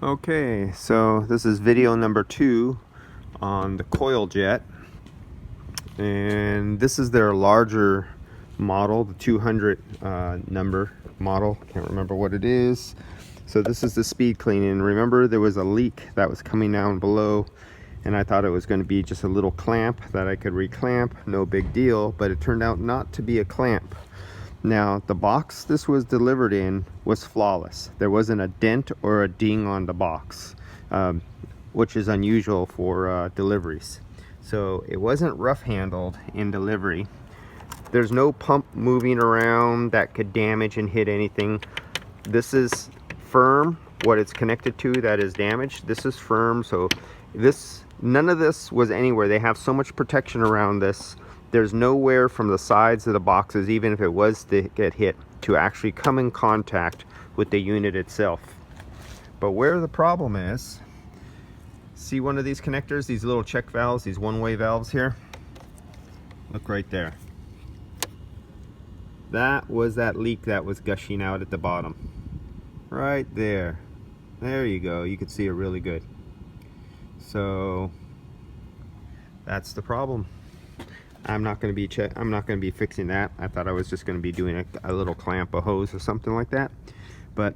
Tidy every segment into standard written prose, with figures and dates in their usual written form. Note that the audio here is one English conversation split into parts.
Okay, so this is video number 2 on the CoilJet, and this is their larger model, the 200 number model. Can't remember what it is. So this is the speed cleaning. Remember, there was a leak that was coming down below, and I thought it was going to be just a little clamp that I could reclamp, no big deal, but it turned out not to be a clamp. Now, the box this was delivered in was flawless. There wasn't a dent or a ding on the box, which is unusual for deliveries. So it wasn't rough handled in delivery. There's no pump moving around that could damage and hit anything. This is firm. What it's connected to that is damaged, this is firm. So none of this was anywhere. They have so much protection around this. There's nowhere from the sides of the boxes, even if it was to get hit, to actually come in contact with the unit itself. But where the problem is, see one of these connectors, these little check valves, these one-way valves here? Look right there. That was that leak that was gushing out at the bottom. Right there. There you go. You can see it really good. So that's the problem. I'm not going to be fixing that. I thought I was just going to be doing a little clamp, a hose or something like that. But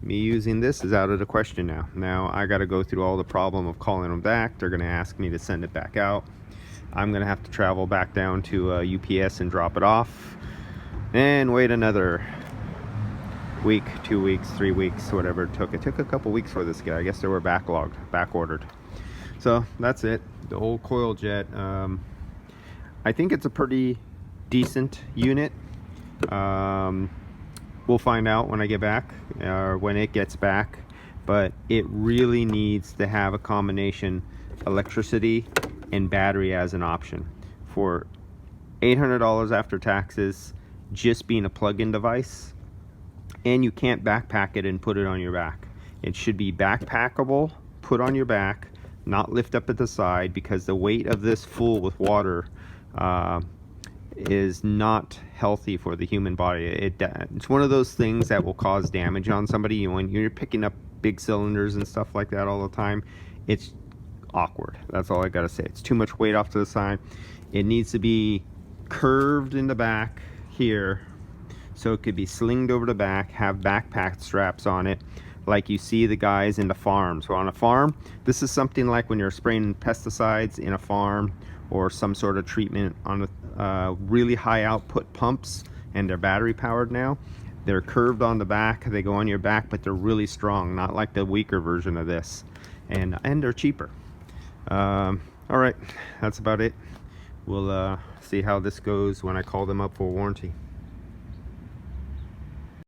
me using this is out of the question now. Now I got to go through all the problem of calling them back. They're going to ask me to send it back out. I'm going to have to travel back down to UPS and drop it off, and wait another week, 2 weeks, 3 weeks, whatever it took. It took a couple weeks for this guy. I guess they were back ordered. So that's it. The old CoilJet. I think it's a pretty decent unit. We'll find out when I get back, or when it gets back, but it really needs to have a combination electricity and battery as an option. For $800 after taxes, just being a plug-in device, and you can't backpack it and put it on your back. It should be backpackable, put on your back, not lift up at the side, because the weight of this full with water is not healthy for the human body. It's one of those things that will cause damage on somebody. When you're picking up big cylinders and stuff like that all the time, it's awkward. That's all I gotta say. It's too much weight off to the side. It needs to be curved in the back here, so it could be slinged over the back, have backpack straps on it, like you see the guys in the farms. So on a farm, this is something like when you're spraying pesticides in a farm, or some sort of treatment on really high output pumps, and they're battery powered now. They're curved on the back, they go on your back, but they're really strong, not like the weaker version of this, and they're cheaper. All right, that's about it. We'll see how this goes when I call them up for warranty.